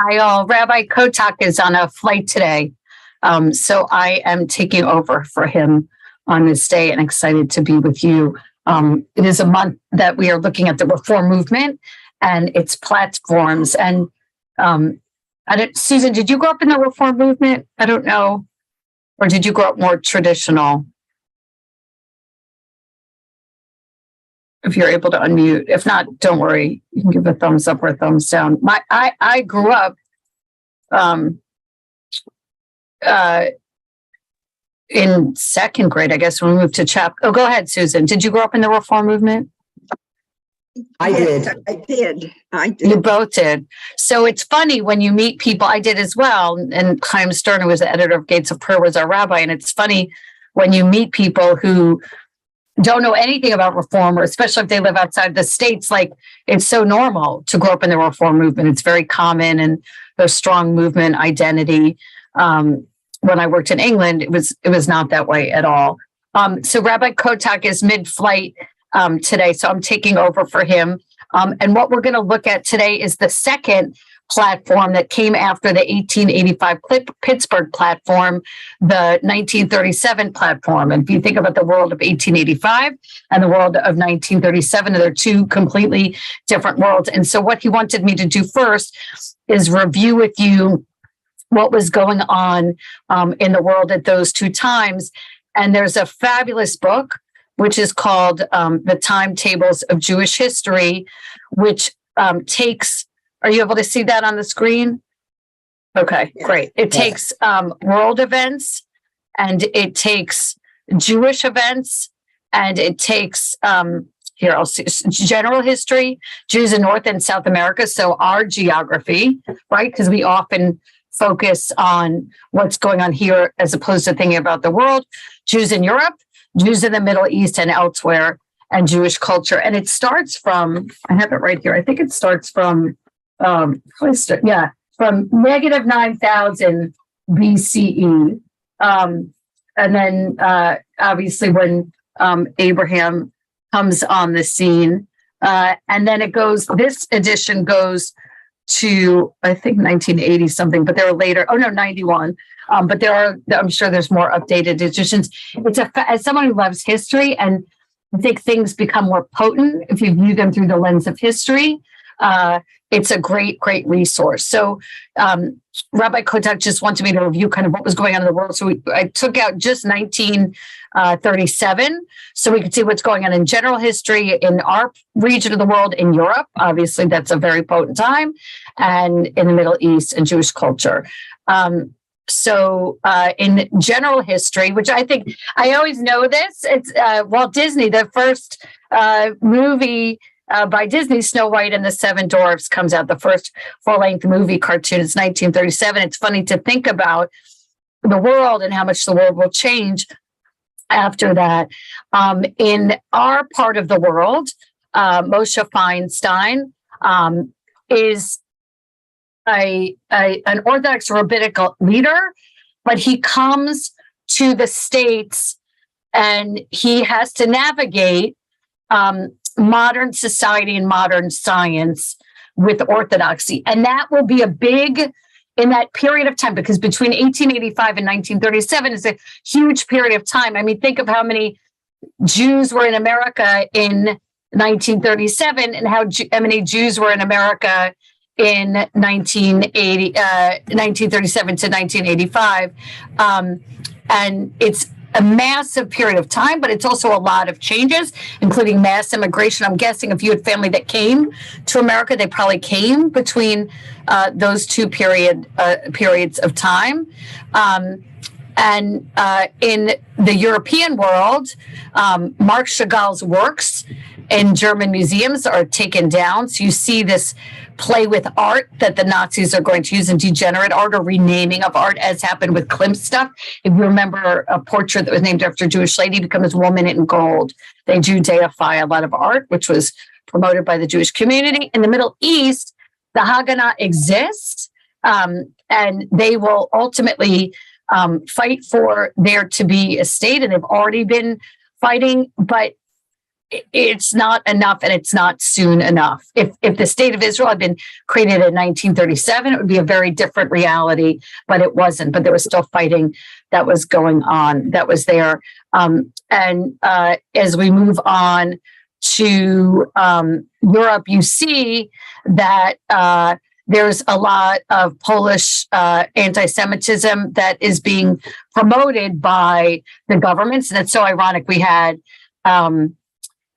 Hi, all. Rabbi Kotok is on a flight today, so I am taking over for him on this day and excited to be with you. It is a month that we are looking at the Reform movement and its platforms. And Susan, did you grow up in the Reform movement? I don't know. Or did you grow up more traditional? If you're able to unmute. If not, don't worry. You can give a thumbs up or a thumbs down. I grew up in second grade, I guess, when we moved to Chapel. Oh, go ahead, Susan. Did you grow up in the Reform movement? I did. You both did. So it's funny when you meet people. I did as well. And Chaim Stern, who was the editor of Gates of Prayer, was our rabbi. And it's funny when you meet people who don't know anything about Reform, or especially if they live outside the States, like it's so normal to grow up in the Reform movement. It's very common, and there's strong movement identity. When I worked in England, it was not that way at all. So Rabbi Kotok is mid-flight today, so I'm taking over for him. And what we're going to look at today is the second platform that came after the 1885 Pittsburgh platform, the 1937 platform. And if you think about the world of 1885 and the world of 1937, they're two completely different worlds. And so what he wanted me to do first is review with you what was going on in the world at those two times. And there's a fabulous book, which is called The Timetables of Jewish History, which takes... Are you able to see that on the screen? Okay, great. It takes world events, and it takes Jewish events, and it takes, here, I'll see, general history, Jews in North and South America. So our geography, right? Because we often focus on what's going on here as opposed to thinking about the world. Jews in Europe, Jews in the Middle East and elsewhere, and Jewish culture. And it starts from, I have it right here. I think it starts from, from negative 9,000 BCE. And then obviously when Abraham comes on the scene, and then it goes, this edition goes to, I think 1980 something, but there are later, 91. But there are, I'm sure there's more updated editions. It's as someone who loves history, and I think things become more potent if you view them through the lens of history. It's a great resource. So Rabbi Kotok just wanted me to review kind of what was going on in the world. So I took out just 1937 so we could see what's going on in general history in our region of the world, in Europe. Obviously, that's a very potent time, and in the Middle East and Jewish culture. So in general history, which I think I always know this, it's Walt Disney, the first movie by Disney, Snow White and the Seven Dwarfs, comes out, the first full-length movie cartoon. It's 1937. It's funny to think about the world and how much the world will change after that. In our part of the world, Moshe Feinstein is an Orthodox rabbinical leader, but he comes to the States and he has to navigate modern society and modern science with orthodoxy. And that will be a big, in that period of time, because between 1885 and 1937 is a huge period of time. I mean, think of how many Jews were in America in 1937 and how many Jews were in America in 1937 to 1985. And it's a massive period of time, but it's also a lot of changes, including mass immigration. I'm guessing if you had family that came to America, they probably came between those two periods of time. And in the European world, Marc Chagall's works in German museums are taken down. So you see this play with art that the Nazis are going to use, in degenerate art or renaming of art, as happened with Klimt's stuff. If you remember, a portrait that was named after a Jewish lady becomes Woman in Gold. They Judaify a lot of art, which was promoted by the Jewish community. In the Middle East, the Haganah exists, and they will ultimately fight for there to be a state, and they've already been fighting. But it's not enough, and it's not soon enough. If the state of Israel had been created in 1937, it would be a very different reality, but it wasn't. But there was still fighting that was going on, that was there. As we move on to Europe, you see that there's a lot of Polish anti-Semitism that is being promoted by the governments. And it's so ironic. We had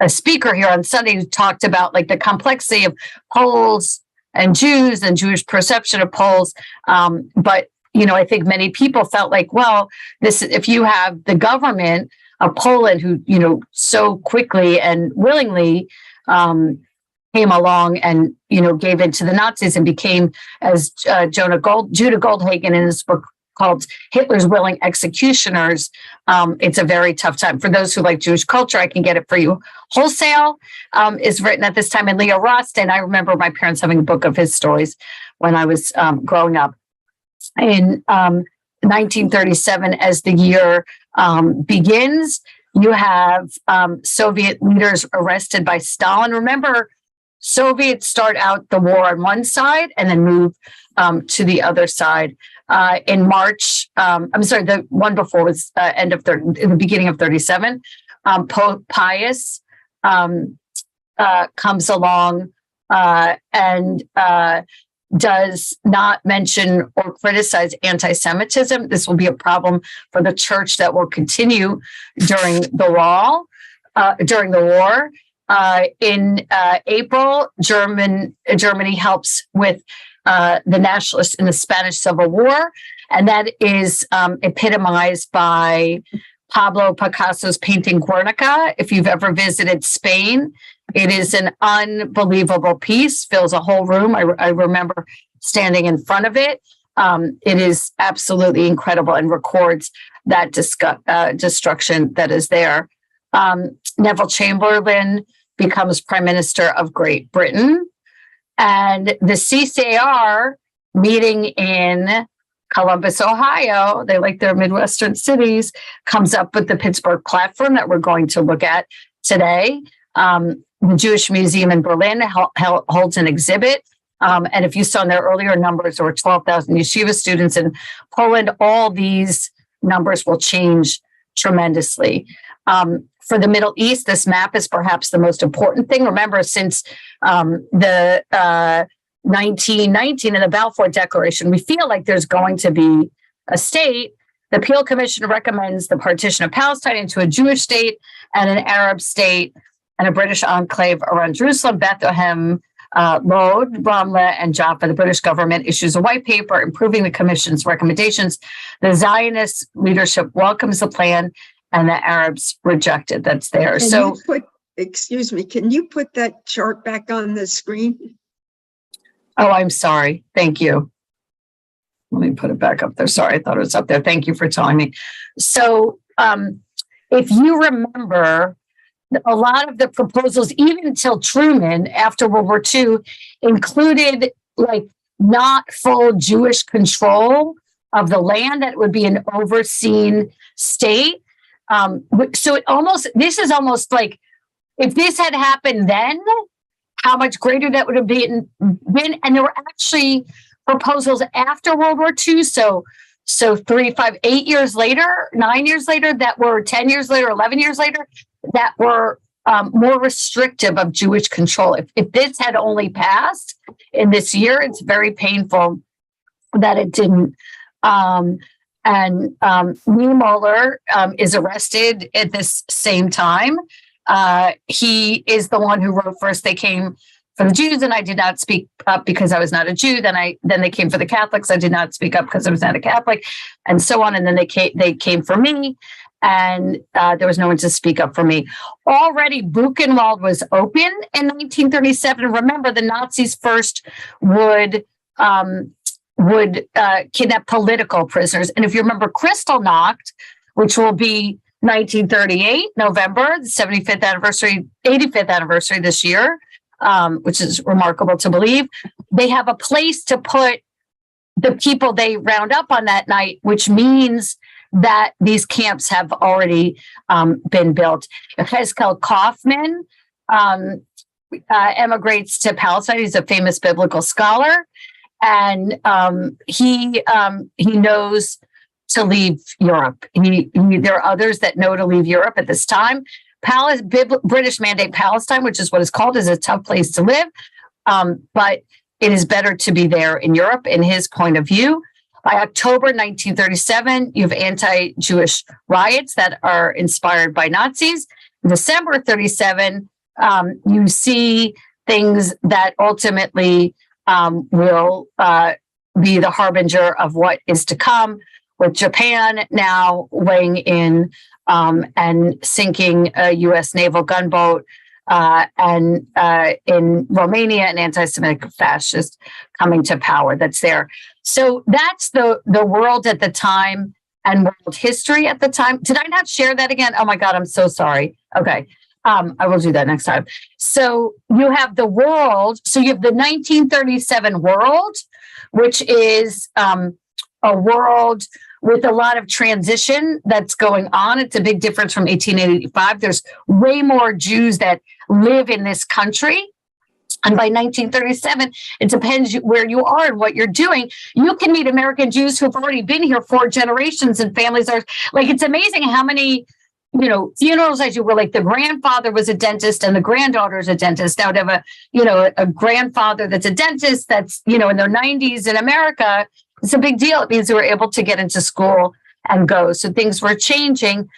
a speaker here on Sunday who talked about like the complexity of Poles and Jews and Jewish perception of Poles. But, I think many people felt like, well, if you have the government of Poland who, so quickly and willingly came along and, gave in to the Nazis and became, as Judah Goldhagen in his book called Hitler's Willing Executioners, it's a very tough time. For those who like Jewish culture, I can get it for you wholesale, is written at this time. And Leah Rostin, I remember my parents having a book of his stories when I was growing up. In 1937, as the year begins, you have Soviet leaders arrested by Stalin. Remember, Soviets start out the war on one side and then move to the other side. In March, the one before was in the beginning of 37. Pope Pius comes along and does not mention or criticize anti-Semitism. This will be a problem for the church that will continue during the war. In April, Germany helps with the nationalists in the Spanish Civil War, and that is epitomized by Pablo Picasso's painting Guernica. If you've ever visited Spain, it is an unbelievable piece, fills a whole room. I remember standing in front of it. It is absolutely incredible and records that destruction that is there. Neville Chamberlain becomes Prime Minister of Great Britain. And the CCAR meeting in Columbus, Ohio, they like their Midwestern cities, comes up with the Pittsburgh platform that we're going to look at today. The Jewish Museum in Berlin holds an exhibit. And if you saw in their earlier numbers, there were 12,000 yeshiva students in Poland. All these numbers will change tremendously. For the Middle East, this map is perhaps the most important thing. Remember, since the 1919 and the Balfour Declaration, we feel like there's going to be a state. The Peel Commission recommends the partition of Palestine into a Jewish state and an Arab state and a British enclave around Jerusalem, Bethlehem, Lod, Ramla, and Jaffa. The British government issues a white paper improving the commission's recommendations. The Zionist leadership welcomes the plan, and the Arabs reject it. That's there. Excuse me, can you put that chart back on the screen? Oh, I'm sorry. Thank you. Let me put it back up there. Sorry, I thought it was up there. Thank you for telling me. So if you remember, a lot of the proposals, even until Truman after World War II, included like not full Jewish control of the land, that would be an overseen state. So this is almost like if this had happened then, how much greater that would have been. And there were actually proposals after World War II. So 3, 5, 8 years later, 9 years later, that were 10 years later, 11 years later, that were more restrictive of Jewish control. If this had only passed in this year, it's very painful that it didn't. Niemöller is arrested at this same time. He is the one who wrote first they came for the Jews and I did not speak up because I was not a Jew. Then they came for the Catholics. I did not speak up because I was not a Catholic, and so on. And then they came for me, and there was no one to speak up for me. Already Buchenwald was open in 1937. Remember, the Nazis first would kidnap political prisoners. And if you remember Kristallnacht, which will be 1938, November, the 75th anniversary, 85th anniversary this year, which is remarkable to believe, they have a place to put the people they round up on that night, which means that these camps have already been built. Hezkel Kaufman emigrates to Palestine. He's a famous biblical scholar, and he knows to leave Europe. There are others that know to leave Europe at this time. British Mandate Palestine, which is what it's called, is a tough place to live, but it is better to be there in Europe, in his point of view. By October 1937, you have anti-Jewish riots that are inspired by Nazis. In December 37, you see things that ultimately will be the harbinger of what is to come, with Japan now weighing in and sinking a U.S. naval gunboat, and in Romania, an anti-Semitic fascist coming to power that's there. So that's the world at the time and world history at the time. Did I not share that again? Oh my God, I'm so sorry. Okay. I will do that next time. So you have the world. So you have the 1937 world, which is a world with a lot of transition that's going on. It's a big difference from 1885. There's way more Jews that live in this country. And by 1937, it depends where you are and what you're doing. You can meet American Jews who've already been here 4 generations, and families are like, it's amazing how many, funerals as you were, like the grandfather was a dentist and the granddaughter is a dentist. Now to have a grandfather that's a dentist that's, in their 90s in America, it's a big deal. It means they were able to get into school and go. So things were changing.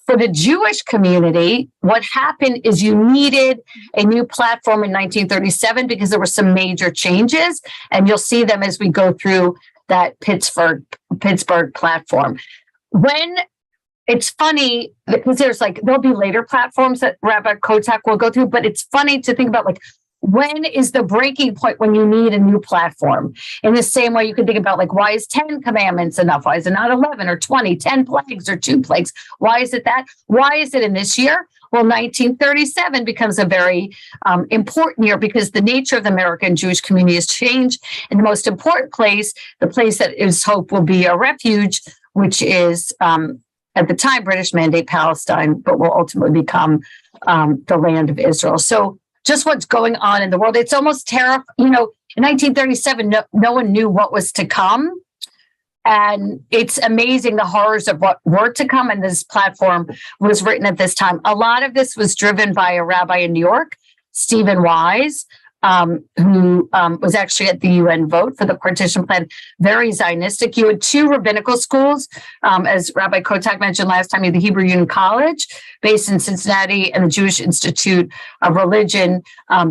For the Jewish community, what happened is you needed a new platform in 1937 because there were some major changes, and you'll see them as we go through that Pittsburgh platform. When it's funny because there'll be later platforms that Rabbi Kotok will go through, but it's funny to think about when is the breaking point when you need a new platform? In the same way you can think about why is 10 commandments enough? Why is it not 11 or 20, 10 plagues or 2 plagues? Why is it that? Why is it in this year? Well, 1937 becomes a very important year because the nature of the American Jewish community has changed. And the most important place, the place that is hoped will be a refuge, which is at the time British Mandate Palestine, but will ultimately become the land of Israel. So just what's going on in the world. It's almost terrifying. In 1937, no one knew what was to come. And it's amazing the horrors of what were to come. And this platform was written at this time. A lot of this was driven by a rabbi in New York, Stephen Wise, who was actually at the UN vote for the partition plan, very Zionistic. You had 2 rabbinical schools, as Rabbi Kotok mentioned last time, you had the Hebrew Union College, based in Cincinnati, and the Jewish Institute of Religion,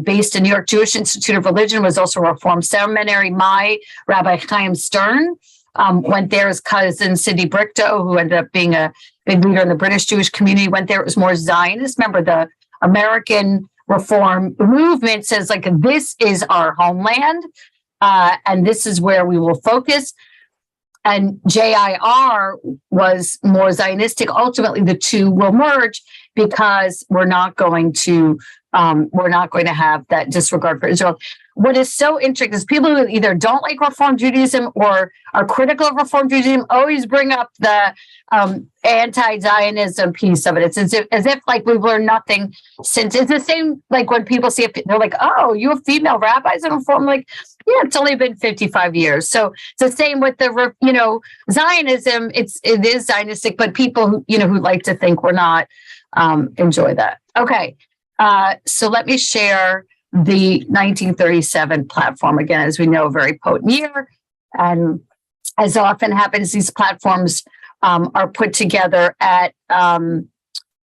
based in New York. Jewish Institute of Religion was also a Reform Seminary. My Rabbi Chaim Stern went there. His cousin, Sidney Brichto, who ended up being a big leader in the British Jewish community, went there. It was more Zionist. Remember, the American Reform movement says this is our homeland, and this is where we will focus. And JIR was more Zionistic. Ultimately, the two will merge because we're not going to have that disregard for Israel. What is so interesting is people who either don't like Reform Judaism or are critical of Reform Judaism always bring up the anti-Zionism piece of it. It's as if we've learned nothing since. It's the same when people see it, they're like, "Oh, you have female rabbis in Reform?" Yeah, it's only been 55 years. So it's the same with the Zionism. It is Zionistic, but people who like to think we're not enjoy that. Okay, so let me share the 1937 platform again. As we know, a very potent year, and as often happens, these platforms are put together at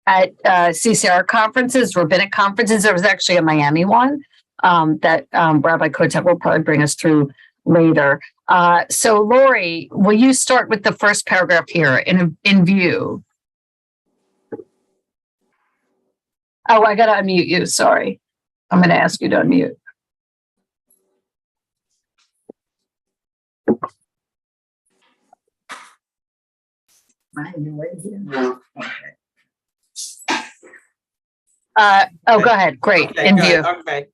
CCR conferences, rabbinic conferences. There was actually a Miami one that Rabbi Kotok will probably bring us through later. So, Lori, will you start with the first paragraph here in view? Oh, I got to unmute you. Sorry. I'm going to ask you to unmute. Go ahead. Great. Okay,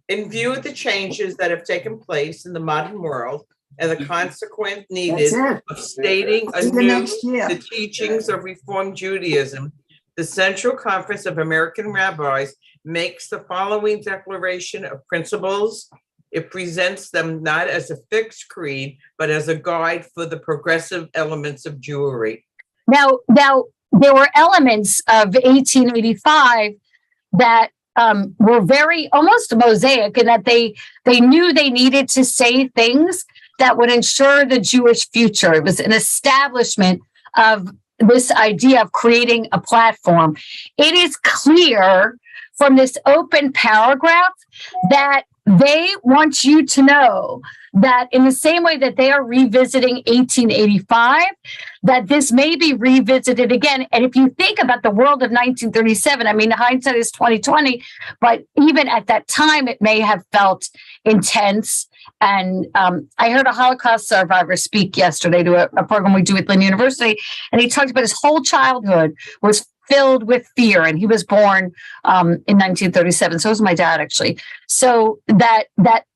in view of the changes that have taken place in the modern world and the consequent needed of stating anew the teachings of Reform Judaism, the Central Conference of American Rabbis makes the following declaration of principles. It presents them not as a fixed creed, but as a guide for the progressive elements of Jewry. Now, there were elements of 1885 that were very almost mosaic, in that they knew they needed to say things that would ensure the Jewish future. It was an establishment of this idea of creating a platform. It is clear from this open paragraph that they want you to know that in the same way that they are revisiting 1885, that this may be revisited again. And if you think about the world of 1937, I mean, hindsight is 2020, but even at that time, it may have felt intense. And I heard a Holocaust survivor speak yesterday to a program we do at Glen University, and he talked about his whole childhood was filled with fear, and he was born in 1937. So was my dad, actually. So that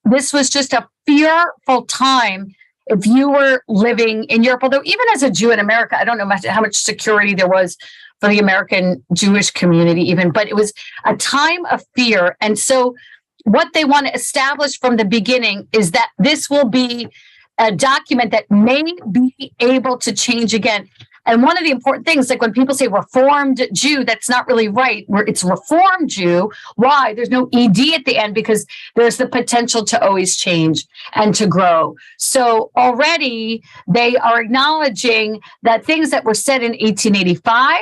this was just a fearful time if you were living in Europe. Although even as a Jew in America, I don't know how much security there was for the American Jewish community even, but it was a time of fear. And so what they want to establish from the beginning is that this will be a document that may be able to change again. And one of the important things, like when people say Reformed Jew, that's not really right. It's Reformed Jew. Why? There's no ED at the end, because there's the potential to always change and to grow. So already they are acknowledging that things that were said in 1885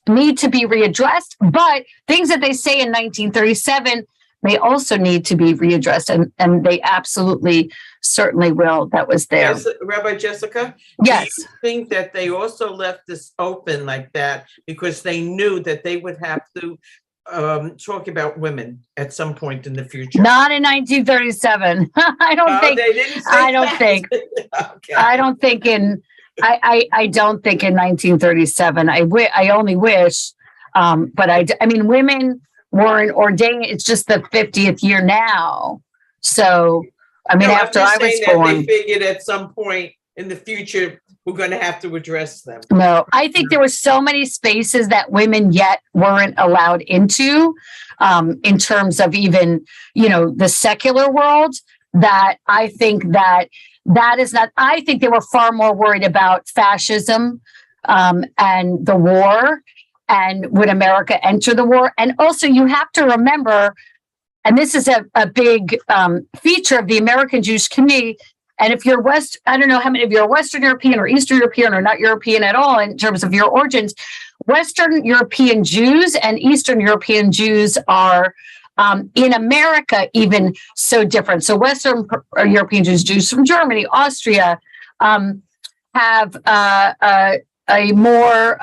need to be readdressed, but things that they say in 1937 may also need to be readdressed, and they absolutely certainly will. That was there. Yes, Rabbi Jessica? Yes. Do you think that they also left this open like that because they knew that they would have to talk about women at some point in the future? Not in 1937. I don't think. They didn't say I don't that. think. Okay. I don't think in. I don't think in 1937. I only wish, but I mean, women weren't ordained. It's just the 50th year now. So, I mean, after I was born, they figured at some point in the future, we're going to have to address them. No, I think there were so many spaces that women yet weren't allowed into, in terms of even, the secular world, that I think that is not, I think they were far more worried about fascism, and the war, and would America enter the war? And also you have to remember, and this is a big feature of the American Jewish community. And if you're I don't know how many of you are Western European or Eastern European or not European at all in terms of your origins. Western European Jews and Eastern European Jews are in America even so different. So Western European Jews from Germany, Austria, have a more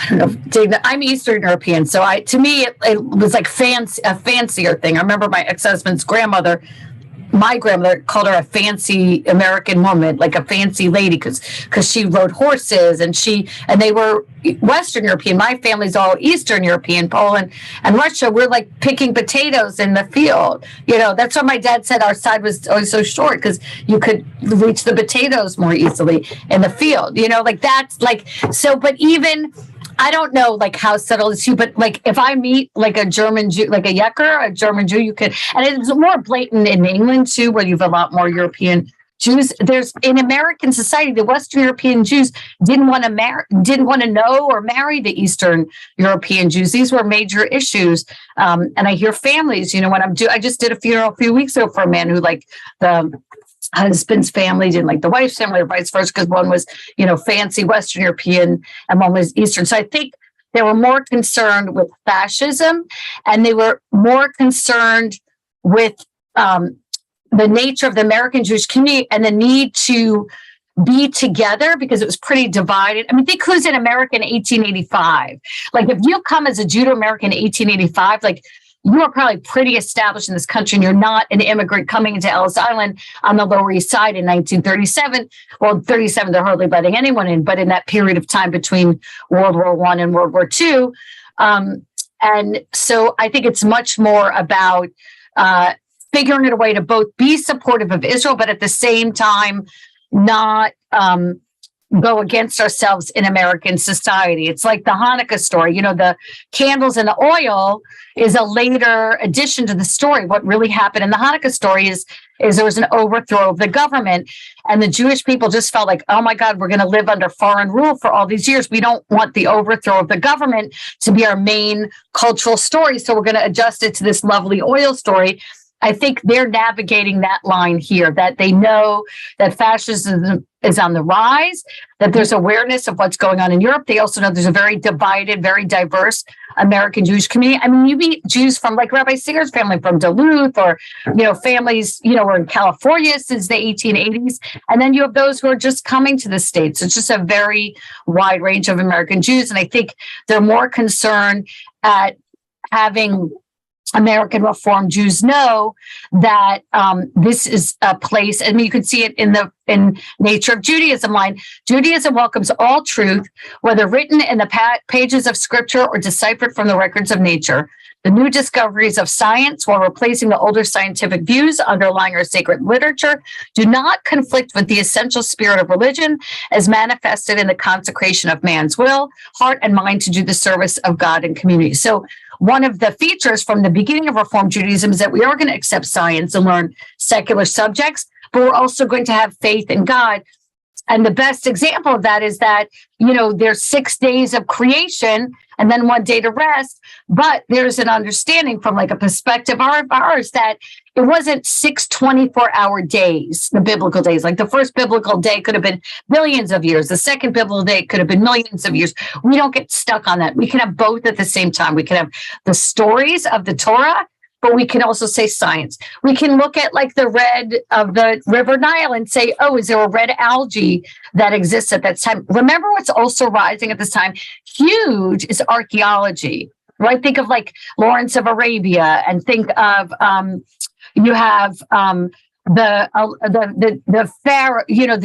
I don't know. I'm Eastern European, so to me it was like a fancier thing. I remember my ex-husband's grandmother. My grandmother called her a fancy American woman, like a fancy lady, because she rode horses, and they were Western European. My family's all Eastern European, Poland and Russia. We're like picking potatoes in the field. That's why my dad said our side was always so short, because you could reach the potatoes more easily in the field. Like that's like so. But even I don't know like how subtle it's you, but like if I meet like a German Jew, like a Yekker, a German Jew, you could, and it's more blatant in England too, where you have a lot more European Jews. There's in American society, the Western European Jews didn't want to know or marry the Eastern European Jews. These were major issues. And I hear families, when I just did a funeral a few weeks ago for a man who like the husband's family didn't like the wife's family, or vice versa, because one was, fancy Western European and one was Eastern. So I think they were more concerned with fascism, and they were more concerned with the nature of the American Jewish community and the need to be together, because it was pretty divided. I mean, think who's in America in 1885. Like if you come as a Judo-American in 1885, like you are probably pretty established in this country, and you're not an immigrant coming into Ellis Island on the Lower East Side in 1937. Well, 37, they're hardly letting anyone in, but in that period of time between World War I and World War II. And so I think it's much more about figuring out a way to both be supportive of Israel, but at the same time, not go against ourselves in American society. It's like the Hanukkah story. You know, the candles and the oil is a later addition to the story. What really happened in the Hanukkah story is there was an overthrow of the government, and the Jewish people just felt like, oh my God, we're going to live under foreign rule for all these years. We don't want the overthrow of the government to be our main cultural story, so we're going to adjust it to this lovely oil story. I think they're navigating that line here, that they know that fascism is on the rise, that there's awareness of what's going on in Europe. They also know there's a very divided, very diverse American Jewish community. I mean, you meet Jews from like Rabbi Singer's family from Duluth, or, you know, families, you know, were in California since the 1880s. And then you have those who are just coming to the States. It's just a very wide range of American Jews. And I think they're more concerned at having American Reform Jews know that this is a place, and you can see it in Nature of Judaism line. Judaism welcomes all truth, whether written in the pages of Scripture or deciphered from the records of nature. The new discoveries of science, while replacing the older scientific views underlying our sacred literature, do not conflict with the essential spirit of religion as manifested in the consecration of man's will, heart, and mind to do the service of God and community. So one of the features from the beginning of Reform Judaism is that we are going to accept science and learn secular subjects, but we're also going to have faith in God. And the best example of that is that, you know, there's 6 days of creation and then 1 day to rest. But there's an understanding from like a perspective of ours that it wasn't 6 24-hour days, the biblical days. Like the first biblical day could have been billions of years. The second biblical day could have been millions of years. We don't get stuck on that. We can have both at the same time. We can have the stories of the Torah, but we can also say science. We can look at like the red of the River Nile and say, oh, is there a red algae that exists at that time? Remember what's also rising at this time? Huge is archaeology, right? Think of like Lawrence of Arabia, and think of, you have the pharaoh, you know,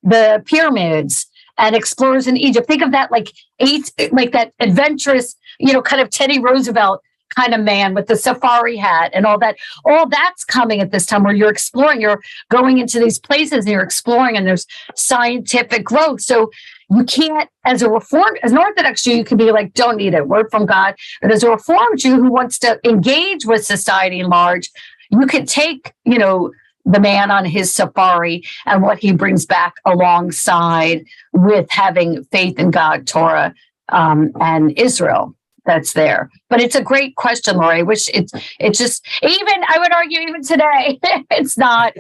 the pyramids and explorers in Egypt. Think of that like that adventurous, you know, kind of Teddy Roosevelt kind of man with the safari hat and all that. All that's coming at this time where you're exploring, you're going into these places and you're exploring, and there's scientific growth. So you can't, as an Orthodox Jew, you can be like, don't need it, word from God. But as a Reformed Jew who wants to engage with society at large, you can take, you know, the man on his safari and what he brings back alongside with having faith in God, Torah, and Israel. That's there. But it's a great question, Lori. Which it's just, even, I would argue even today, it's not,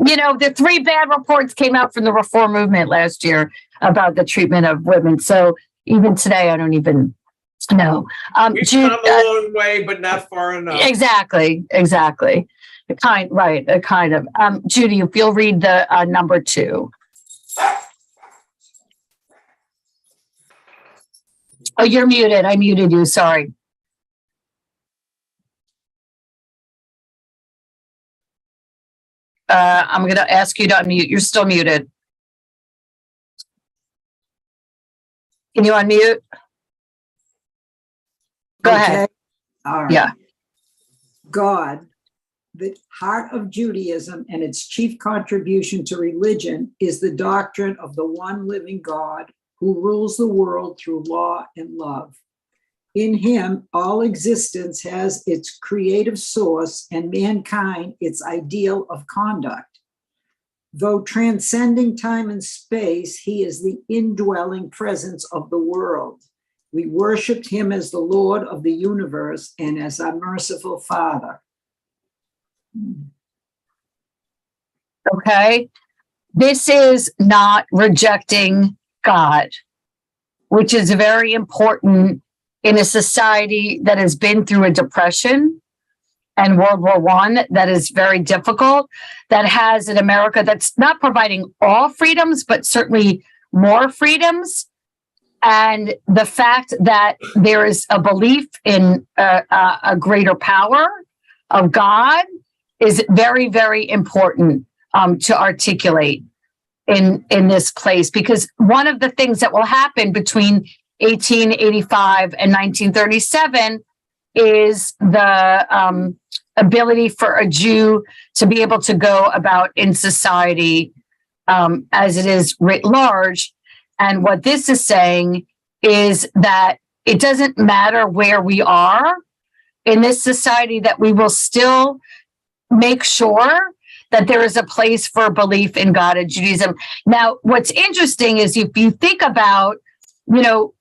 you know, the 3 bad reports came out from the Reform movement last year about the treatment of women. So even today, I don't even know. We've come a long way, but not far enough. Exactly. A kind of. Judy, if you'll read the number 2. Oh, you're muted. I muted you. Sorry. I'm going to ask you to unmute. You're still muted. Can you unmute? Go ahead. All right. Yeah. God, the heart of Judaism and its chief contribution to religion is the doctrine of the one living God who rules the world through law and love. In him, all existence has its creative source and mankind its ideal of conduct. Though transcending time and space, he is the indwelling presence of the world. We worshiped him as the Lord of the universe and as our merciful Father. Okay. This is not rejecting God, which is very important in a society that has been through a depression and World War I that is very difficult, that has in America that's not providing all freedoms, but certainly more freedoms. And the fact that there is a belief in a greater power of God is very, very important to articulate in this place, because one of the things that will happen between 1885 and 1937 is the ability for a Jew to be able to go about in society as it is writ large. And what this is saying is that it doesn't matter where we are in this society, that we will still make sure that there is a place for belief in God and Judaism. Now, what's interesting is if you think about, you know,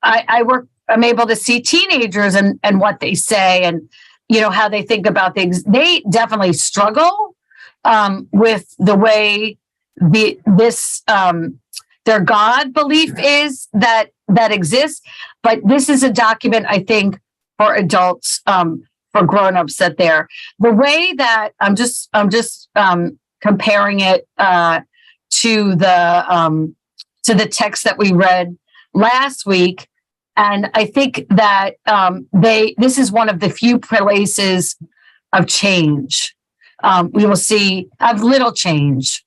I'm able to see teenagers and what they say and, you know, how they think about things. They definitely struggle with the way their God belief is that exists. But this is a document, I think, for adults, for grown-ups, that the way that I'm just comparing it to the text that we read last week. And I think that this is one of the few places of change. We will see of little change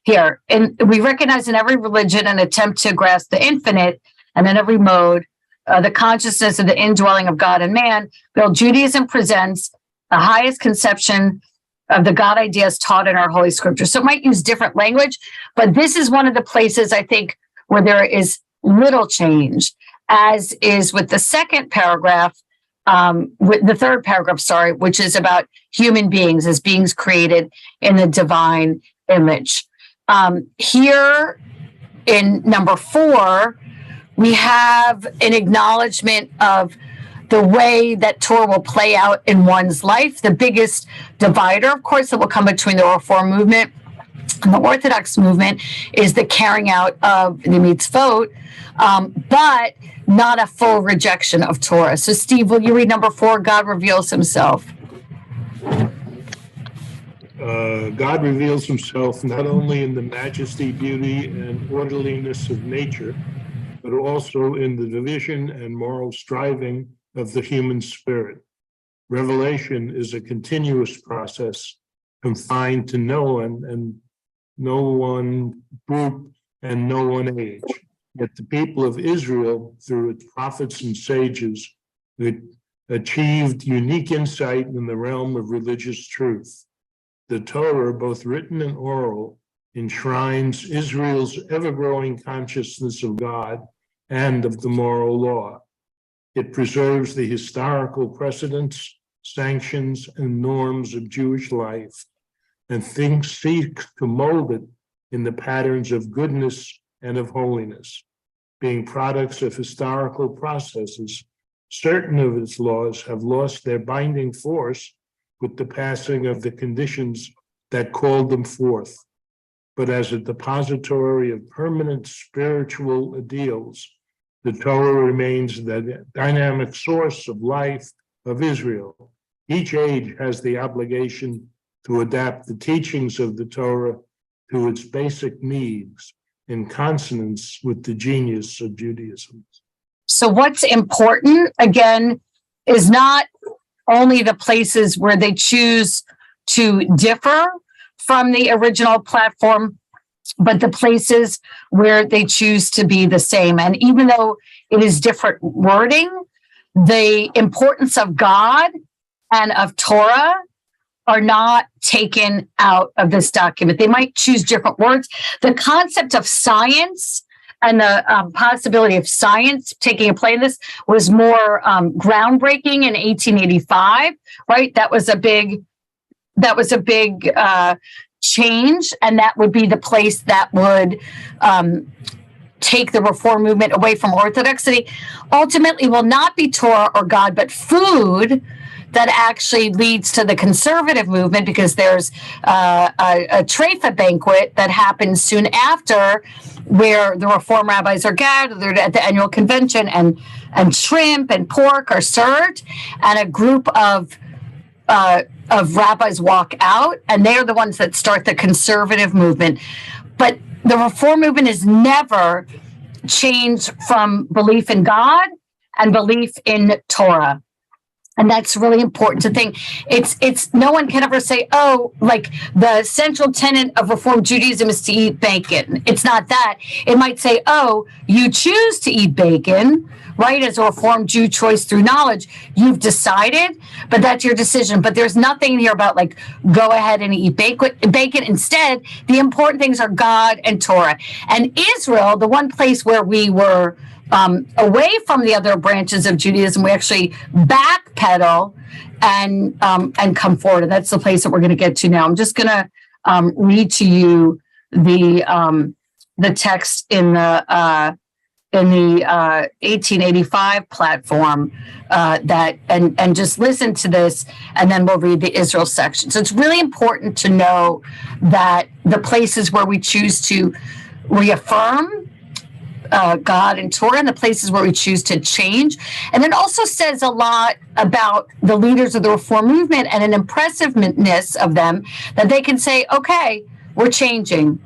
here. And we recognize in every religion an attempt to grasp the infinite, and in every mode, the consciousness of the indwelling of God and man. While Judaism presents the highest conception of the God ideas taught in our Holy Scripture. So it might use different language, but this is one of the places, I think, where there is little change, as is with the second paragraph, with the third paragraph, which is about human beings as beings created in the divine image. Here in number 4, we have an acknowledgement of the way that Torah will play out in one's life. The biggest divider, of course, that will come between the Reform movement and the Orthodox movement is the carrying out of the mitzvot, but not a full rejection of Torah. So, Steve, will you read number 4? God reveals himself. God reveals himself not only in the majesty, beauty, and orderliness of nature, but also in the division and moral striving of the human spirit. Revelation is a continuous process confined to no one group and no one age. Yet the people of Israel, through its prophets and sages, achieved unique insight in the realm of religious truth. The Torah, both written and oral, enshrines Israel's ever-growing consciousness of God and of the moral law. It preserves the historical precedents, sanctions, and norms of Jewish life, and seeks to mold it in the patterns of goodness and of holiness. Being products of historical processes, certain of its laws have lost their binding force with the passing of the conditions that called them forth. But as a depository of permanent spiritual ideals, the Torah remains the dynamic source of life of Israel. Each age has the obligation to adapt the teachings of the Torah to its basic needs in consonance with the genius of Judaism. So what's important, again, is not only the places where they choose to differ from the original platform, but the places where they choose to be the same. And even though it is different wording, the importance of God and of Torah are not taken out of this document. They might choose different words. The concept of science and the possibility of science taking a play in this was more groundbreaking in 1885, right? That was a big change, and that would be the place that would take the Reform movement away from Orthodoxy. Ultimately, will not be Torah or God, but food that actually leads to the conservative movement, because there's a treifa banquet that happens soon after, where the Reform rabbis are gathered at the annual convention, and shrimp and pork are served, and a group of rabbis walk out, and they're the ones that start the conservative movement. But the Reform movement is never changed from belief in God and belief in Torah. And that's really important to think. It's no one can ever say, oh, like the central tenet of Reform Judaism is to eat bacon. It's not that. It might say, oh, you choose to eat bacon, right? As a Reformed Jew choice through knowledge, you've decided, but that's your decision. But there's nothing here about like, go ahead and eat bacon. Instead, the important things are God and Torah. And Israel, the one place where we were away from the other branches of Judaism, we actually backpedal and come forward. And that's the place that we're going to get to now. I'm just going to read to you the text in the 1885 platform and just listen to this, and then we'll read the Israel section. So it's really important to know that the places where we choose to reaffirm God and Torah, and the places where we choose to change. And it also says a lot about the leaders of the Reform movement and an impressiveness of them, that they can say, okay, we're changing.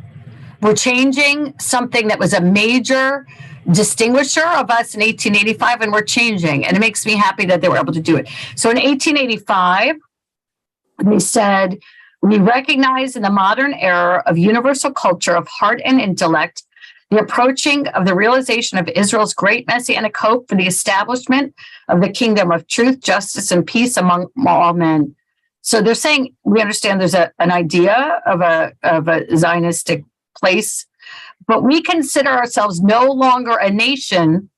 We're changing something that was a major distinguisher of us in 1885, and we're changing. And it makes me happy that they were able to do it. So in 1885, they said, we recognize in the modern era of universal culture of heart and intellect the approaching of the realization of Israel's great messianic hope for the establishment of the kingdom of truth, justice, and peace among all men. So they're saying, we understand there's an idea of a Zionistic place, but we consider ourselves no longer a nation,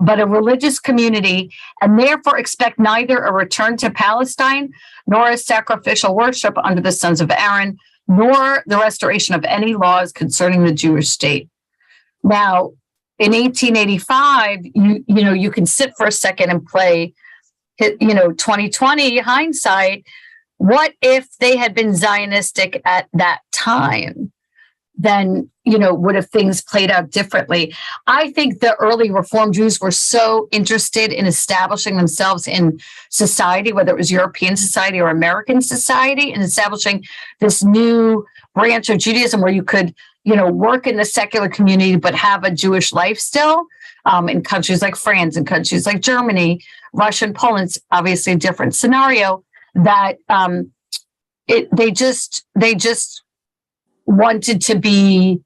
but a religious community, and therefore expect neither a return to Palestine, nor a sacrificial worship under the sons of Aaron, nor the restoration of any laws concerning the Jewish state. Now, in 1885, you can sit for a second and play, 2020 hindsight. What if they had been Zionistic at that time? Then, would have things played out differently? I think the early Reform Jews were so interested in establishing themselves in society, whether it was European society or American society, and establishing this new branch of Judaism where you could work in the secular community, but have a Jewish life still, in countries like France and countries like Germany, Russia, and Poland's obviously a different scenario, that they just wanted to be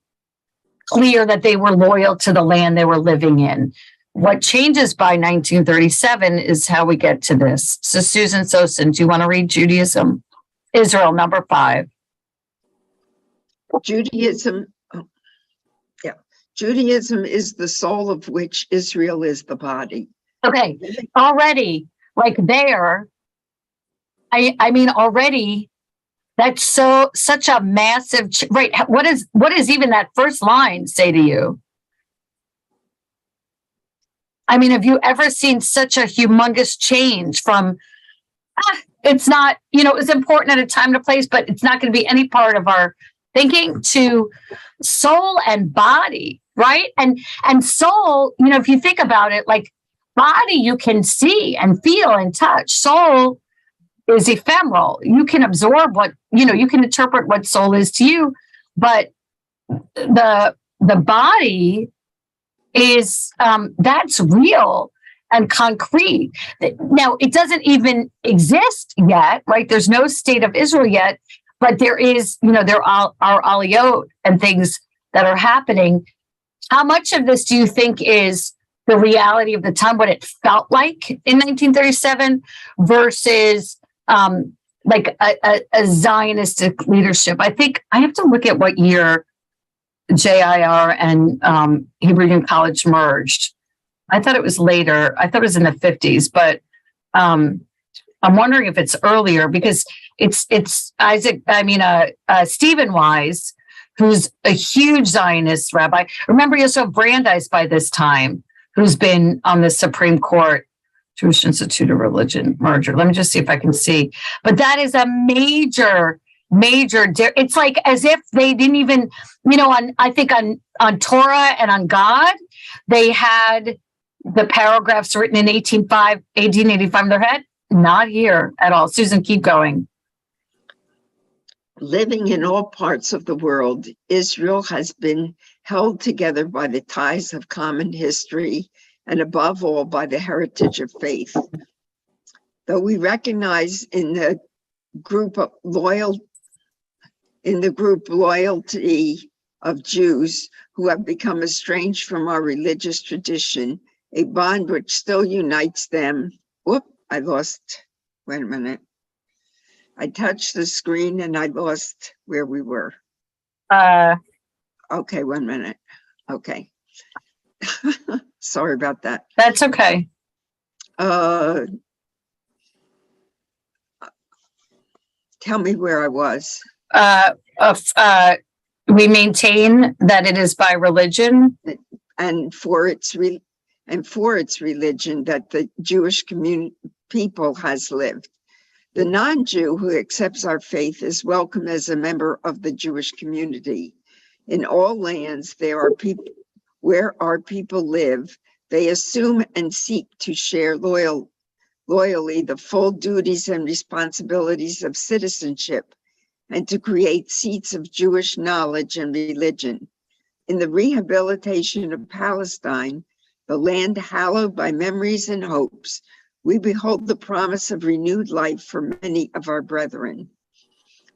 clear that they were loyal to the land they were living in. What changes by 1937 is how we get to this. So Susan Sosin, do you want to read Judaism? Israel, number 5. Judaism is the soul of which Israel is the body. Okay, already, like there, I mean, already, that's such a massive, right? What is even that first line say to you? I mean, have you ever seen such a humongous change from, it's not, it was important at a time and a place, but it's not going to be any part of our thinking, to soul and body, right? And soul, if you think about it, like body, you can see and feel and touch. Soul is ephemeral. You can absorb what, you can interpret what soul is to you, but the body is, that's real and concrete. Now, it doesn't even exist yet, right? There's no state of Israel yet, but there is, there are aliyot and things that are happening. How much of this do you think is the reality of the time, what it felt like in 1937 versus like a Zionistic leadership? I think I have to look at what year JIR and Hebrew Union College merged. I thought it was later. I thought it was in the 50s, but I'm wondering if it's earlier, because it's Stephen Wise, who's a huge Zionist rabbi. Remember, you also have Brandeis by this time, who's been on the Supreme Court, Jewish Institute of Religion merger. Let me just see if I can see. But that is a major, it's like as if they didn't even, I think on Torah and on God, they had the paragraphs written in 1885 in their head. Not here at all. Susan, keep going. Living in all parts of the world, Israel has been held together by the ties of common history and above all by the heritage of faith. Though we recognize in the group loyalty of Jews who have become estranged from our religious tradition, a bond which still unites them. Whoop, I lost, wait a minute. I touched the screen and I lost where we were. Okay, 1 minute. Okay. Sorry about that. That's okay. Tell me where I was. We maintain that it is by religion And for its religion that the Jewish people has lived. The non-Jew who accepts our faith is welcome as a member of the Jewish community. In all lands, where our people live, they assume and seek to share loyally the full duties and responsibilities of citizenship and to create seats of Jewish knowledge and religion. In the rehabilitation of Palestine, the land hallowed by memories and hopes, we behold the promise of renewed life for many of our brethren.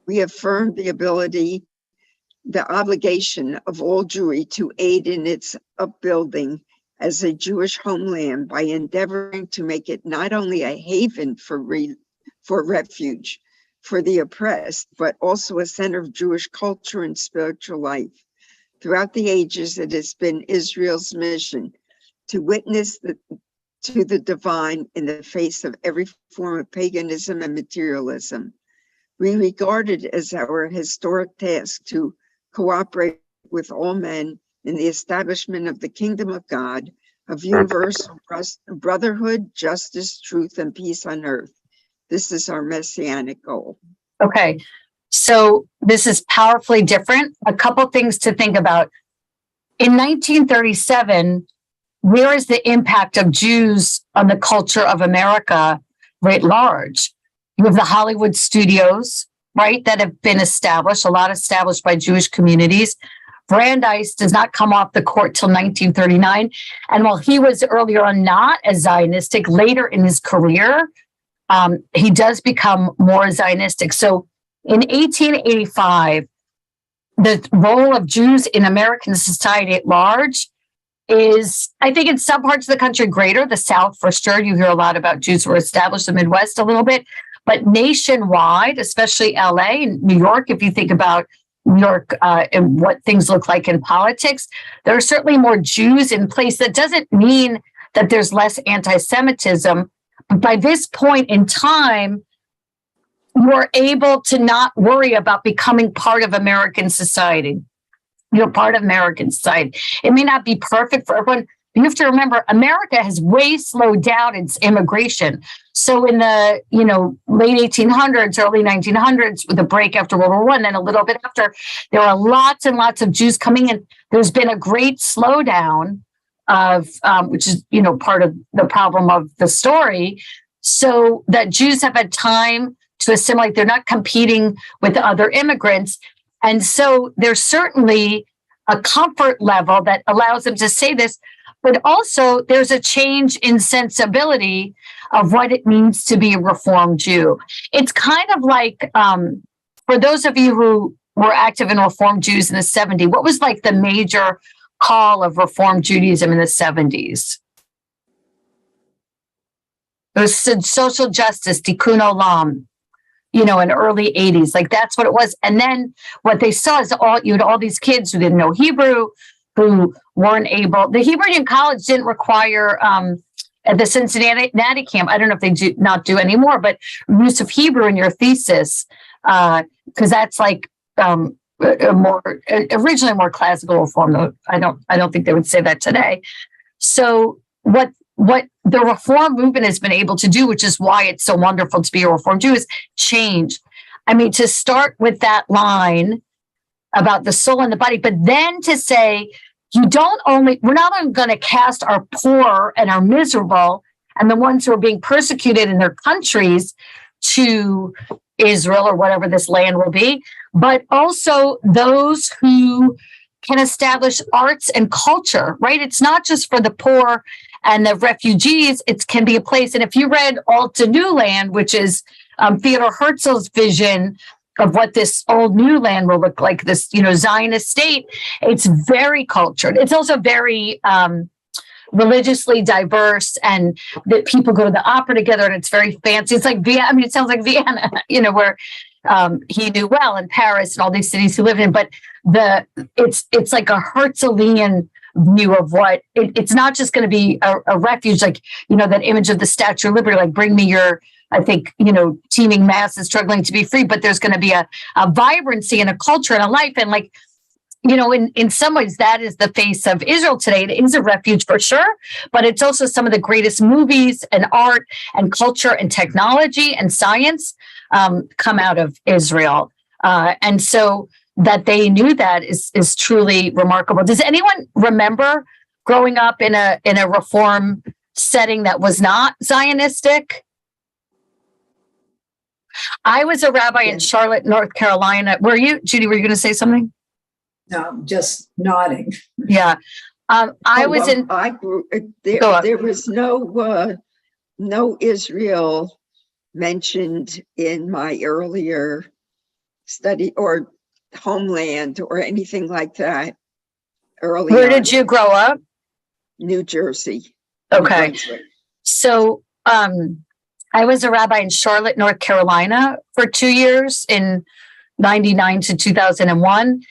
We affirm the obligation of all Jewry to aid in its upbuilding as a Jewish homeland by endeavoring to make it not only a haven for refuge for the oppressed, but also a center of Jewish culture and spiritual life. Throughout the ages, it has been Israel's mission to witness to the divine in the face of every form of paganism and materialism. We regard it as our historic task to cooperate with all men in the establishment of the kingdom of God, of universal brotherhood, justice, truth, and peace on earth. This is our messianic goal. Okay, so this is powerfully different. A couple things to think about. In 1937, where is the impact of Jews on the culture of America writ large? You have the Hollywood studios, right, that have been established, a lot established by Jewish communities. Brandeis does not come off the court till 1939. And while he was earlier on not as Zionistic, later in his career, he does become more Zionistic. So in 1885, the role of Jews in American society at large is, I think in some parts of the country, greater. The South, for sure, you hear a lot about Jews who were established, the Midwest a little bit, but nationwide, especially LA and New York, if you think about New York and what things look like in politics, there are certainly more Jews in place. That doesn't mean that there's less anti-Semitism. But by this point in time, you're able to not worry about becoming part of American society. You're part of American society. It may not be perfect for everyone. But you have to remember, America has way slowed down its immigration. So in the late 1800s, early 1900s, with the break after World War I, then a little bit after, there are lots and lots of Jews coming in. There's been a great slowdown of which is part of the problem of the story, so that Jews have had time to assimilate. They're not competing with the other immigrants. And so there's certainly a comfort level that allows them to say this, but also there's a change in sensibility of what it means to be a Reformed Jew. It's kind of like, for those of you who were active in Reformed Jews in the 70s, what was like the major call of Reformed Judaism in the 70s? It was social justice, tikkun olam, in early 80s. Like that's what it was. And then what they saw is you had all these kids who didn't know Hebrew, who weren't able. The Hebrew in college didn't require at the Cincinnati camp. I don't know if they do not do anymore, but use of Hebrew in your thesis, because that's like originally more classical reform. Though I don't think they would say that today. So what the reform movement has been able to do, which is why it's so wonderful to be a Reformed Jew, is change. I mean, to start with that line about the soul and the body, but then to say, we're not only going to cast our poor and our miserable and the ones who are being persecuted in their countries to Israel or whatever this land will be, but also those who can establish arts and culture, right? It's not just for the poor And the refugees, it can be a place. And if you read All to New Land, which is Theodor Herzl's vision of what this old new land will look like, this, Zionist state, it's very cultured. It's also very religiously diverse, and that people go to the opera together, and it's very fancy. It's like Vienna. I mean, it sounds like Vienna, where he knew well, in Paris and all these cities he lived in. But it's like a Herzlian view of what it's not just going to be a refuge, like, that image of the Statue of Liberty, like bring me your, I think, teeming masses struggling to be free, but there's going to be a vibrancy and a culture and a life. And like, in some ways that is the face of Israel today. It is a refuge for sure, but it's also some of the greatest movies and art and culture and technology and science come out of Israel. And so that they knew that is truly remarkable. Does anyone remember growing up in a reform setting that was not Zionistic? I was a rabbi in Charlotte, North Carolina. Were you, Judy, were you going to say something? No, just nodding. Yeah. I grew, there was no Israel mentioned in my earlier study or homeland or anything like that. Where did you grow up? New Jersey. Okay. So I was a rabbi in Charlotte, North Carolina for 2 years in 99 to 2001.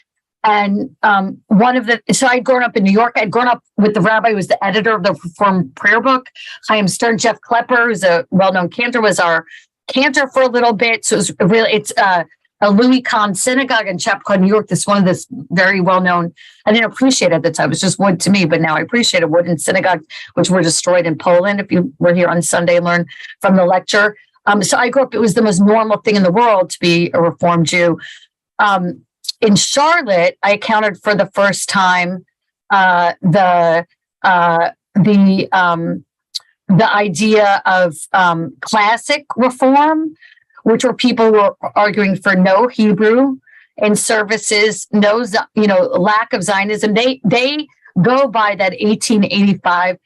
And so I'd grown up in New York. I'd grown up with the rabbi who was the editor of the Reform Prayer Book, Chaim Stern. Jeff Klepper, who's a well-known cantor, was our cantor for a little bit. So it's a Louis Kahn synagogue in Chapel, New York. This one of this very well-known, I didn't appreciate it at the time. It was just wood to me, but now I appreciate it. Wooden synagogues, which were destroyed in Poland. If you were here on Sunday and learned from the lecture. So I grew up, it was the most normal thing in the world to be a Reform Jew. In Charlotte, I encountered for the first time the idea of classic reform, which were people who were arguing for no Hebrew in services, no, lack of Zionism. They go by that 1885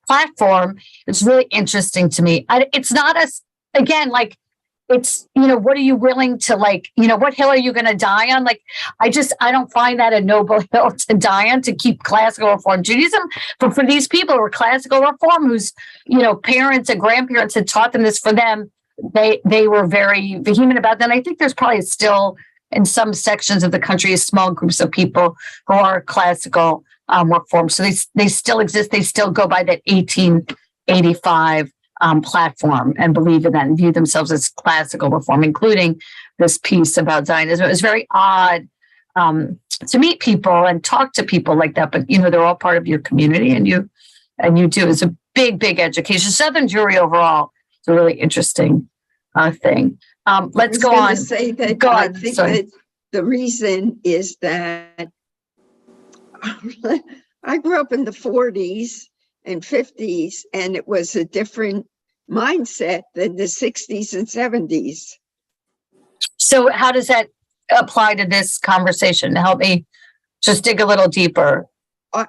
platform. It's really interesting to me. It's not it's, what are you willing to what hill are you going to die on? Like, I don't find that a noble hill to die on, to keep classical Reform Judaism. But for these people who are classical Reform, whose, parents and grandparents had taught them this, for them, they were very vehement about that. And I think there's probably still, in some sections of the country, small groups of people who are classical Reform. So they still exist. They still go by that 1885 platform and believe in that and view themselves as classical Reform, including this piece about Zionism. It was very odd to meet people and talk to people like that, but they're all part of your community, and you do. It's a big education. Southern Jewry overall is a really interesting thing. Let's go on. Say that go I on. think Sorry. that the reason is that I grew up in the 40s and 50s, and it was a different mindset than the 60s and 70s. So how does that apply to this conversation? Help me just dig a little deeper.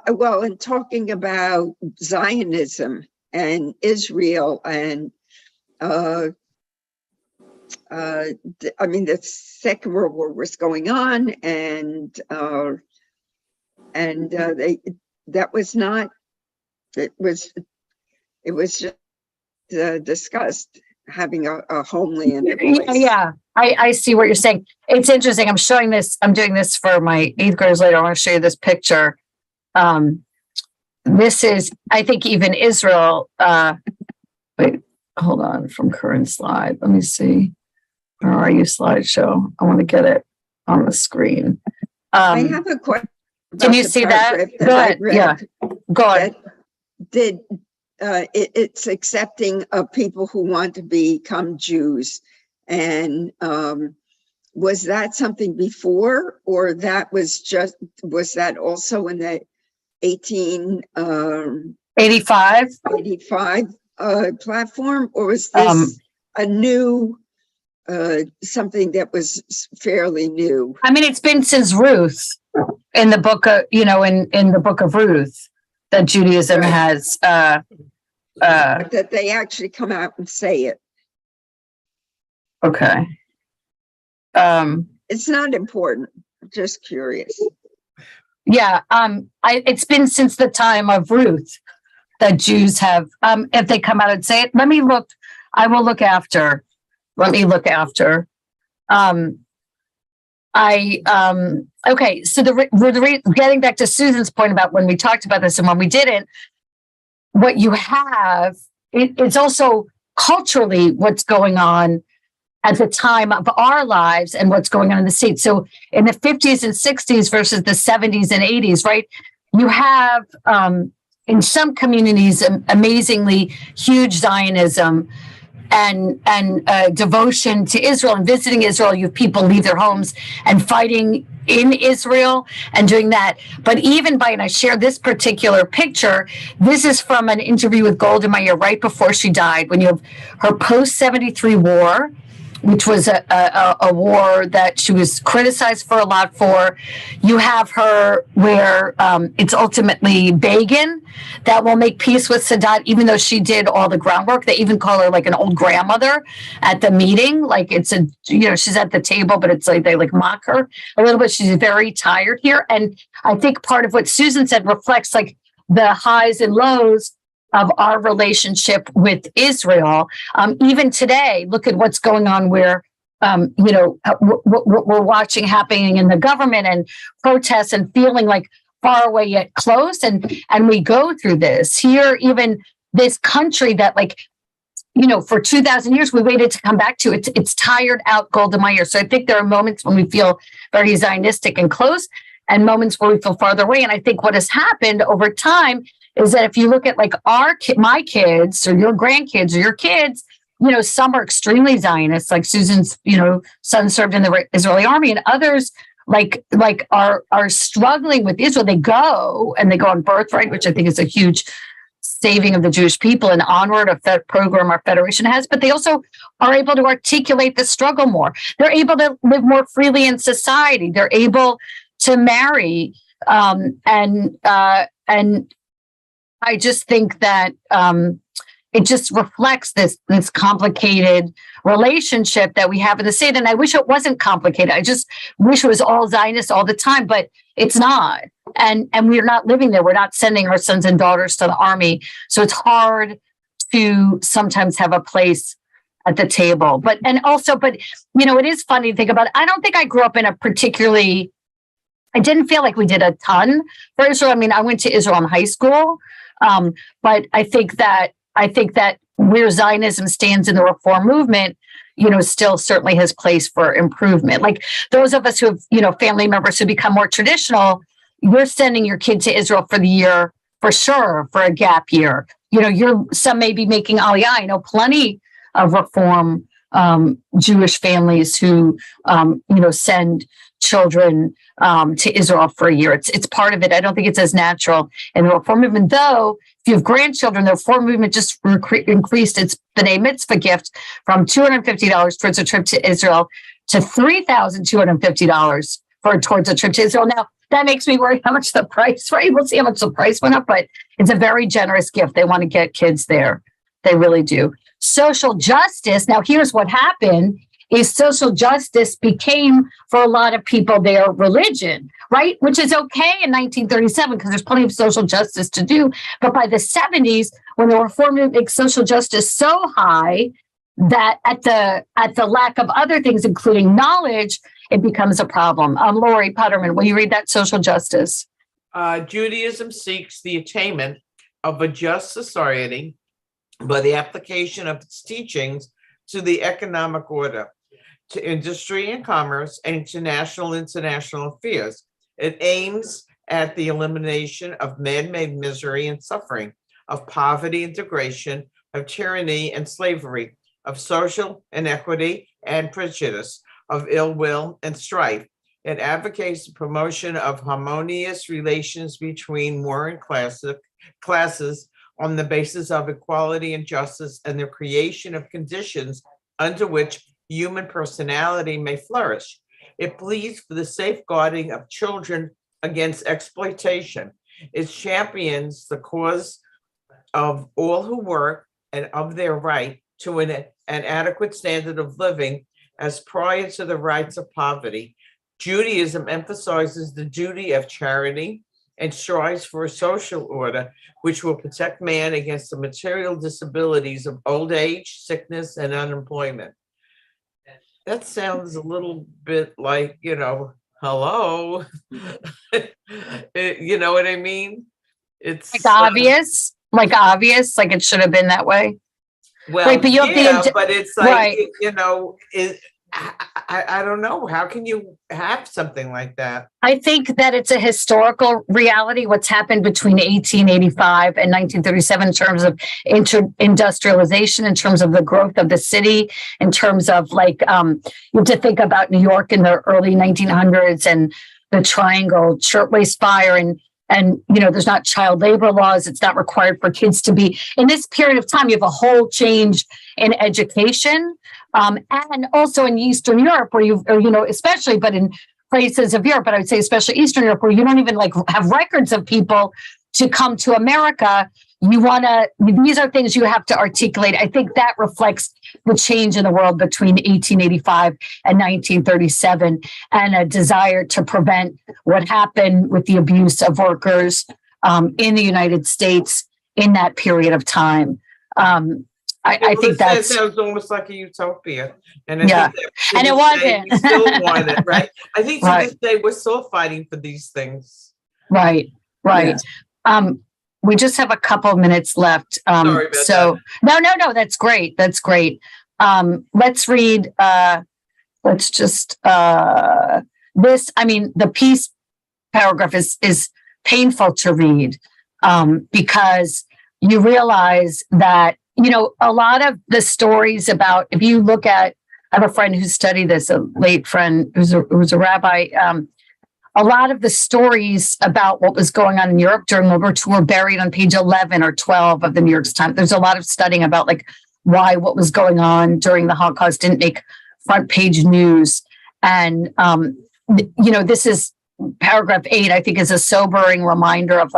Well, in talking about Zionism and Israel and the Second World War was going on, and that was not. It was just discussed having a homeland. Yeah, I see what you're saying. It's interesting. I'm doing this for my 8th graders later. I want to show you this picture. This is, I think, even Israel. Wait, hold on. From current slide. Let me see. Where are you, slideshow? I want to get it on the screen. I have a question. Can you see that? Go ahead. Yeah, go ahead. It's accepting of people who want to become Jews, and was that something before, or was that also in the 1885 platform, or was this a new something that was fairly new? I mean, it's been since Ruth, in the book of in the book of Ruth, that Judaism has that they actually come out and say it. Okay. It's not important. I'm just curious. Yeah. It's been since the time of Ruth that Jews have, if they come out and say it, let me look. I will look after. Let me look after. Okay. So getting back to Susan's point about when we talked about this and when we didn't, what you have, it's also culturally what's going on at the time of our lives and what's going on in the States. So in the 50s and 60s versus the 70s and 80s, right? You have, in some communities, amazingly huge Zionism and devotion to Israel and visiting Israel. You have people leave their homes and fighting in Israel and doing that. But even by, and I share this particular picture, this is from an interview with Golda Meir right before she died, when you have her post-73 war, which was a war that she was criticized for a lot for. You have her where it's ultimately Begin that will make peace with Sadat, even though she did all the groundwork. They even call her like an old grandmother at the meeting. Like it's she's at the table, but it's like they like mock her a little bit. She's very tired here. And I think part of what Susan said reflects like the highs and lows of our relationship with Israel. Even today, look at what's going on where, what we're watching happening in the government and protests and feeling like far away yet close. And we go through this here, even this country that for 2,000 years, we waited to come back to. It's tired out Golda Meir. So I think there are moments when we feel very Zionistic and close and moments where we feel farther away. And I think what has happened over time is that if you look at like my kids or your grandkids or your kids, some are extremely Zionist, like Susan's, son served in the Israeli army, and others are struggling with Israel. They go on birthright, which I think is a huge saving of the Jewish people, and onward, a program our federation has, but they also are able to articulate the struggle more. They're able to live more freely in society. They're able to marry, and I just think that it just reflects this complicated relationship that we have in the state. And I wish it wasn't complicated. I just wish it was all Zionist all the time, but it's not. And we're not living there. We're not sending our sons and daughters to the army. So it's hard to sometimes have a place at the table. But it is funny to think about it. I don't think I grew up in I didn't feel like we did a ton for Israel. I mean, I went to Israel in high school. But I think that where Zionism stands in the reform movement, still certainly has place for improvement. Like those of us who have, family members who become more traditional, you're sending your kid to Israel for the year, for sure, for a gap year. Some may be making Aliyah. I know plenty of reform Jewish families who, send children to Israel for a year. It's part of it. I don't think it's as natural in the reform movement, though. If you have grandchildren, the reform movement just increased its B'nai Mitzvah gift from $250 towards a trip to Israel to $3,250 towards a trip to Israel. Now, that makes me worry how much the price, right? We'll see how much the price went up, but it's a very generous gift. They want to get kids there. They really do. Social justice. Now, here's what happened. Is social justice became, for a lot of people, their religion, right? Which is okay in 1937 because there's plenty of social justice to do. But by the 70s, when the reform movement makes social justice so high that at the lack of other things, including knowledge, it becomes a problem. Lori Putterman, will you read that? Social justice. Judaism seeks the attainment of a just society by the application of its teachings to the economic order, to industry and commerce, and to international affairs. It aims at the elimination of man-made misery and suffering, of poverty and degradation, of tyranny and slavery, of social inequity and prejudice, of ill will and strife. It advocates the promotion of harmonious relations between warring classes on the basis of equality and justice, and the creation of conditions under which human personality may flourish. It pleads for the safeguarding of children against exploitation. It champions the cause of all who work and of their right to an adequate standard of living as prior to the rights of poverty. Judaism emphasizes the duty of charity and strives for a social order which will protect man against the material disabilities of old age, sickness, and unemployment. That sounds a little bit like, hello. You know what I mean? It's obvious, like it should have been that way. Well, right, but but it's like, right. I don't know. How can you have something like that? I think that it's a historical reality, what's happened between 1885 and 1937 in terms of industrialization, in terms of the growth of the city, in terms of you have to think about New York in the early 1900s and the Triangle Shirtwaist Fire and there's not child labor laws. It's not required for kids to be in this period of time. You have a whole change in education. And also in Eastern Europe, where especially, but in places of Europe, but I would say especially Eastern Europe, where you don't even have records of people to come to America. These are things you have to articulate. I think that reflects the change in the world between 1885 and 1937 and a desire to prevent what happened with the abuse of workers in the United States in that period of time. I think that sounds almost like a utopia, and and it wasn't. We still want it, right? I think to this day we're still fighting for these things. Right. Yeah. We just have a couple of minutes left. Sorry about that. No, that's great. Let's read. Let's just this. I mean, the peace paragraph is painful to read because you realize that. A lot of the stories about, if you look at, I have a friend who studied this, a late friend who's a rabbi. A lot of the stories about what was going on in Europe during World War II were buried on page 11 or 12 of the New York Times. There's a lot of studying about why what was going on during the Holocaust didn't make front page news. And, this is paragraph 8, I think is a sobering reminder of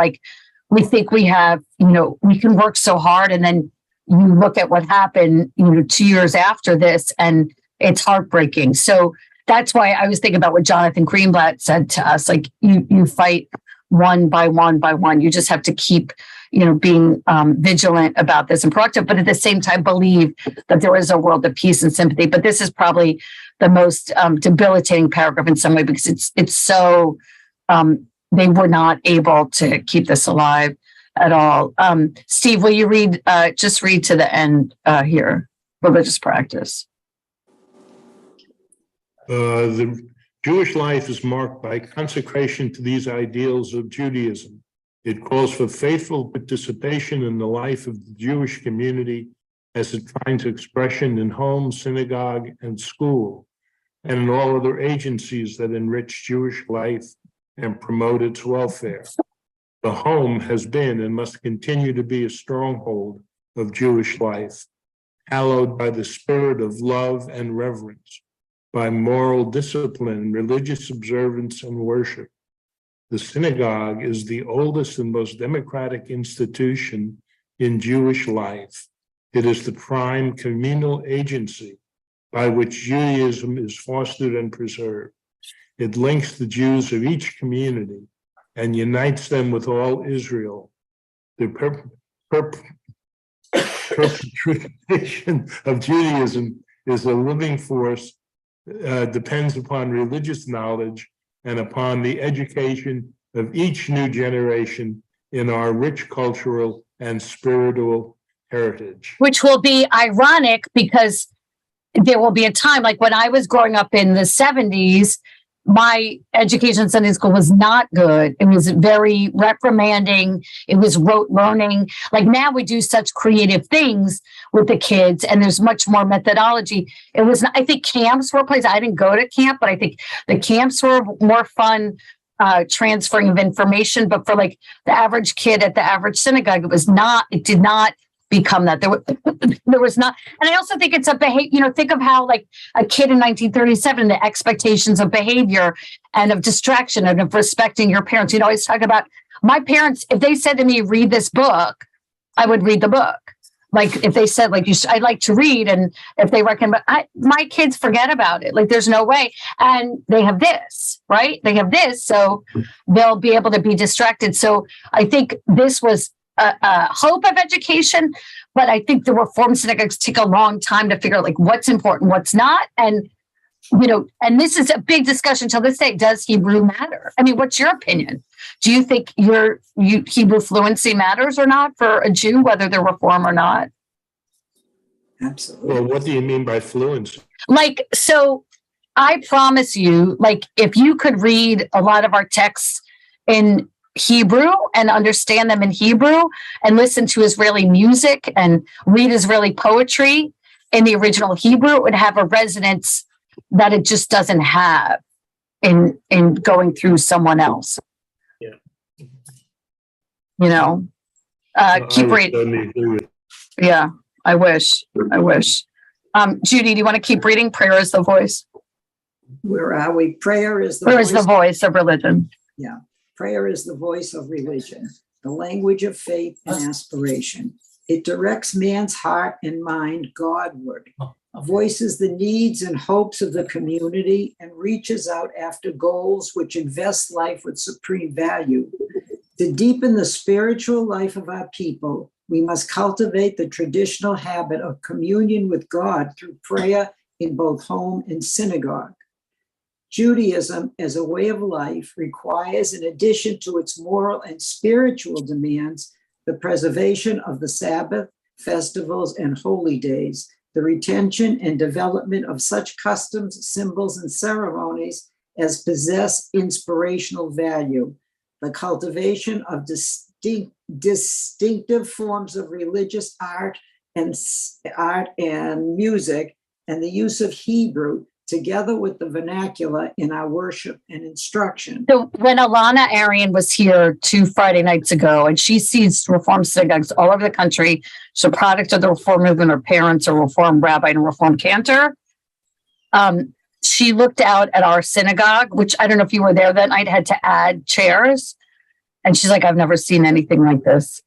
we think we have, we can work so hard and then you look at what happened, 2 years after this, and it's heartbreaking. So that's why I was thinking about what Jonathan Greenblatt said to us, you fight one by one by one. You just have to keep, being vigilant about this and proactive, but at the same time, believe that there is a world of peace and sympathy. But this is probably the most debilitating paragraph in some way, because it's so, they were not able to keep this alive at all. Steve, will you read to the end here, religious practice? The Jewish life is marked by consecration to these ideals of Judaism. It calls for faithful participation in the life of the Jewish community as it finds expression in home, synagogue, and school, and in all other agencies that enrich Jewish life and promote its welfare. The home has been and must continue to be a stronghold of Jewish life, hallowed by the spirit of love and reverence, by moral discipline, religious observance, and worship. The synagogue is the oldest and most democratic institution in Jewish life. It is the prime communal agency by which Judaism is fostered and preserved. It links the Jews of each community and unites them with all Israel. The perpetration of Judaism is a living force, depends upon religious knowledge and upon the education of each new generation in our rich cultural and spiritual heritage. Which will be ironic because there will be a time, like when I was growing up in the 70s, my education in Sunday school was not good. It was very reprimanding. It was rote learning. Like now we do such creative things with the kids and there's much more methodology. It was not, I think camps were a place. I didn't go to camp, but I think the camps were more fun transferring of information. But for like the average kid at the average synagogue, it did not become that. There was not. And I also think it's a behavior, think of how like a kid in 1937, the expectations of behavior and of distraction and of respecting your parents. I always talk about my parents, if they said to me, read this book, I would read the book. Like if they said, like, I'd like to read, and if they recommend, my kids forget about it. Like there's no way. And they have this, right? They have this, so they'll be able to be distracted. So I think this was a hope of education, but I think the Reform synagogues take a long time to figure out like what's important, what's not. And, and this is a big discussion till this day. Does Hebrew matter? I mean, what's your opinion? Do you think Hebrew fluency matters or not for a Jew, whether they're Reform or not? Absolutely. Well, what do you mean by fluency? Like, so I promise you, like, if you could read a lot of our texts in Hebrew and understand them in Hebrew and listen to Israeli music and read Israeli poetry in the original Hebrew, it would have a resonance that it just doesn't have in going through someone else. Keep reading. Yeah, I wish. Judy, do you want to keep reading? Prayer is the voice. Where are we? Prayer is the voice of religion. Yeah. Prayer is the voice of religion, the language of faith and aspiration. It directs man's heart and mind Godward, voices the needs and hopes of the community, and reaches out after goals which invest life with supreme value. To deepen the spiritual life of our people, we must cultivate the traditional habit of communion with God through prayer in both home and synagogue. Judaism as a way of life requires, in addition to its moral and spiritual demands, the preservation of the Sabbath, festivals, and holy days, the retention and development of such customs, symbols, and ceremonies as possess inspirational value, the cultivation of distinctive forms of religious art and music, and the use of Hebrew together with the vernacular in our worship and instruction. So when Alana Arian was here 2 Friday nights ago, and she sees Reform synagogues all over the country, she's a product of the Reform movement. Her parents are Reform rabbi and a Reform cantor. She looked out at our synagogue, which I don't know if you were there that night, had to add chairs. And she's like, I've never seen anything like this.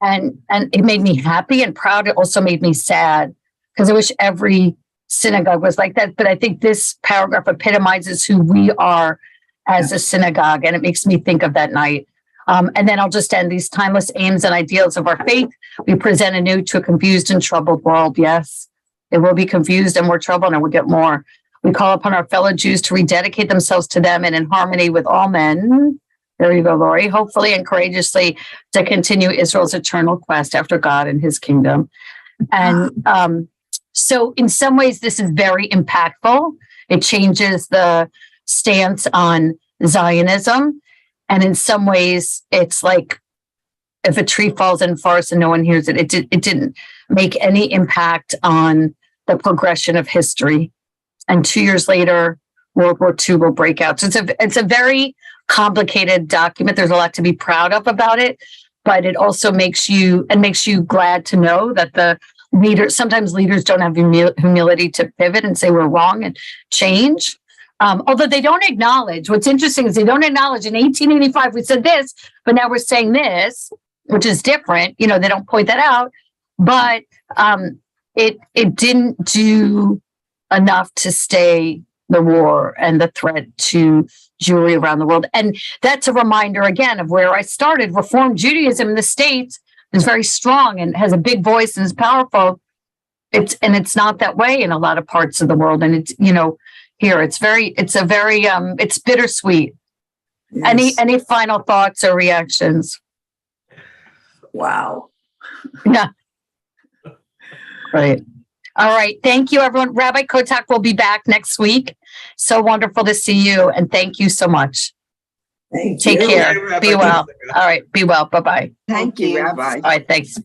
And it made me happy and proud. It also made me sad because I wish every synagogue was like that. But I think this paragraph epitomizes who we are as a synagogue. And it makes me think of that night. And then I'll just end these timeless aims and ideals of our faith. We present anew to a confused and troubled world. Yes, it will be confused and more troubled, and we'll get more. We call upon our fellow Jews to rededicate themselves to them and in harmony with all men. There you go, Lori. Hopefully and courageously to continue Israel's eternal quest after God and his kingdom. And so in some ways, this is very impactful. It changes the stance on Zionism. And in some ways, it's like if a tree falls in forest and no one hears it, it didn't make any impact on the progression of history. And 2 years later, World War II will break out. So it's a very complicated document. There's a lot to be proud of about it, but it also makes you glad to know that the leaders, sometimes leaders don't have humility to pivot and say we're wrong and change. Although they don't acknowledge, what's interesting is they don't acknowledge in 1885 we said this, but now we're saying this, which is different. They don't point that out, but it didn't do enough to stay the war and the threat to Jewry around the world. And that's a reminder again of where I started. Reform Judaism in the States is very strong and has a big voice and is powerful. It's not that way in a lot of parts of the world. And it's, here it's bittersweet. Yes. Any final thoughts or reactions? Wow. Yeah. Right. All right. Thank you, everyone. Rabbi Kotok will be back next week. So wonderful to see you. And thank you so much. Thank you. Take care. Rabbi Be well. All right. Be well. Bye-bye. Thank you, Rabbi. All right. Thanks.